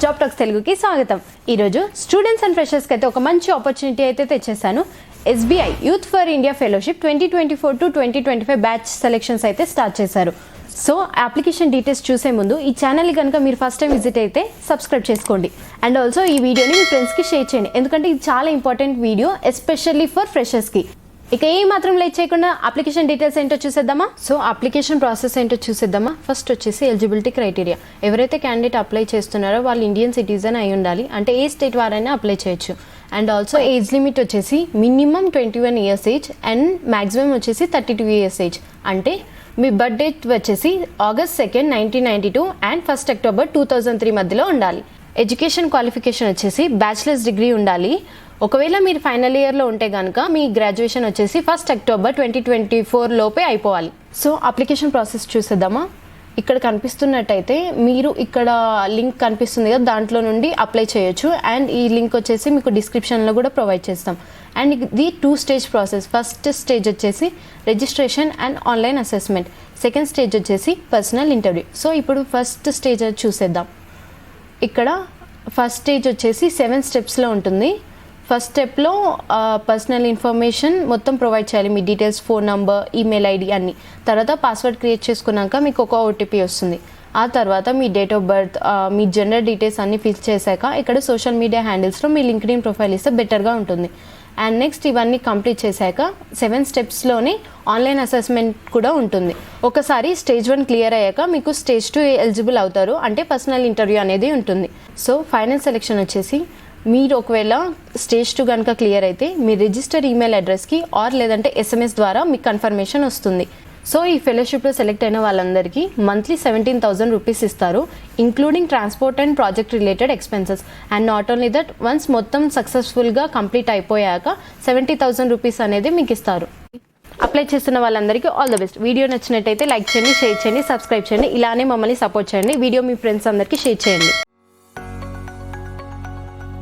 Job talks తెలుగుకి స్వాగతం. ఈరోజు స్టూడెంట్స్ అండ్ ఫ్రెషర్స్కి అయితే ఒక మంచి ఆపర్చునిటీ అయితే తెచ్చేసాను. SBI youth for India fellowship 2024 to 2025 batch selections అయితే స్టార్ట్ చేశారు. సో అప్లికేషన్ డీటెయిల్స్ చూసే ముందు ఈ ఛానల్ని కనుక మీరు ఫస్ట్ టైం విజిట్ అయితే సబ్స్క్రైబ్ చేసుకోండి. అండ్ ఆల్సో ఈ వీడియోని మీ ఫ్రెండ్స్కి షేర్ చేయండి, ఎందుకంటే ఇది చాలా ఇంపార్టెంట్ వీడియో, ఎస్పెషల్లీ ఫర్ ఫ్రెషర్స్కి. ఇక ఏ మాత్రం లేట్ చేయకుండా అప్లికేషన్ డీటెయిల్స్ ఏంటో చూసేద్దామా. సో అప్లికేషన్ ప్రాసెస్ ఏంటో చూసేద్దామా. ఫస్ట్ వచ్చేసి ఎలిజిబిలిటీ క్రైటీరియా. ఎవరైతే క్యాండిడేట్ అప్లై చేస్తున్నారో వాళ్ళు ఇండియన్ సిటిజన్ అయి ఉండాలి, అంటే ఏ స్టేట్ వారైనా అప్లై చేయొచ్చు. అండ్ ఆల్సో ఏజ్ లిమిట్ వచ్చేసి minimum 21 years age and maximum వచ్చేసి 32 ఇయర్స్ ఏజ్. అంటే మీ బర్త్ డేట్ వచ్చేసి August 2, 1992 అండ్ 1 October 2003 మధ్యలో ఉండాలి. ఎడ్యుకేషన్ క్వాలిఫికేషన్ వచ్చేసి బ్యాచిలర్స్ డిగ్రీ ఉండాలి. ఒకవేళ మీరు ఫైనల్ ఇయర్లో ఉంటే కనుక మీ గ్రాడ్యుయేషన్ వచ్చేసి 1 October 2024 లోపే అయిపోవాలి. సో అప్లికేషన్ ప్రాసెస్ చూసేద్దామా. ఇక్కడ కనిపిస్తున్నట్టయితే మీరు ఇక్కడ లింక్ కనిపిస్తుంది కదా, దాంట్లో నుండి అప్లై చేయొచ్చు. అండ్ ఈ లింక్ వచ్చేసి మీకు డిస్క్రిప్షన్లో కూడా ప్రొవైడ్ చేస్తాం. అండ్ ఇది 2 స్టేజ్ ప్రాసెస్. ఫస్ట్ స్టేజ్ వచ్చేసి registration and online assessment. Second stage వచ్చేసి పర్సనల్ ఇంటర్వ్యూ. సో ఇప్పుడు ఫస్ట్ స్టేజ్ చూసేద్దాం. ఇక్కడ ఫస్ట్ స్టేజ్ వచ్చేసి 7 స్టెప్స్లో ఉంటుంది. ఫస్ట్ స్టెప్లో పర్సనల్ ఇన్ఫర్మేషన్ మొత్తం ప్రొవైడ్ చేయాలి, మీ details, phone number, email ID అన్నీ. తర్వాత పాస్వర్డ్ క్రియేట్ చేసుకున్నాక మీకు ఒక OTP వస్తుంది. ఆ తర్వాత మీ డేట్ ఆఫ్ బర్త్, మీ జెండర్ డీటెయిల్స్ అన్నీ ఫిల్ చేశాక ఇక్కడ సోషల్ మీడియా హ్యాండిల్స్లో మీ లింక్డ్ఇన్ ప్రొఫైల్ ఇస్తే బెటర్గా ఉంటుంది. అండ్ నెక్స్ట్ ఇవన్నీ కంప్లీట్ చేశాక 7 స్టెప్స్లోనే ఆన్లైన్ అసెస్మెంట్ కూడా ఉంటుంది. ఒకసారి స్టేజ్ 1 క్లియర్ అయ్యాక మీకు స్టేజ్ 2 ఎలిజిబుల్ అవుతారు, అంటే పర్సనల్ ఇంటర్వ్యూ అనేది ఉంటుంది. సో ఫైనల్ సెలెక్షన్ వచ్చేసి మీరు ఒకవేళ స్టేజ్ 2 కనుక క్లియర్ అయితే మీ రిజిస్టర్ ఈమెయిల్ అడ్రస్కి లేదంటే SMS ద్వారా మీకు కన్ఫర్మేషన్ వస్తుంది. సో ఈ ఫెలోషిప్లో సెలెక్ట్ అయిన వాళ్ళందరికీ మంత్లీ 17,000 రూపీస్ ఇస్తారు, including transport and project related expenses. And not only that, once మొత్తం సక్సెస్ఫుల్గా కంప్లీట్ అయిపోయాక 70,000 రూపీస్ అనేది మీకు ఇస్తారు. అప్లై చేస్తున్న వాళ్ళందరికీ ఆల్ ద బెస్ట్. వీడియో నచ్చినట్టయితే లైక్ చేయండి, షేర్ చేయండి, సబ్స్క్రైబ్ చేయండి. ఇలానే మమ్మల్ని సపోర్ట్ చేయండి. వీడియో మీ ఫ్రెండ్స్ అందరికీ షేర్ చేయండి.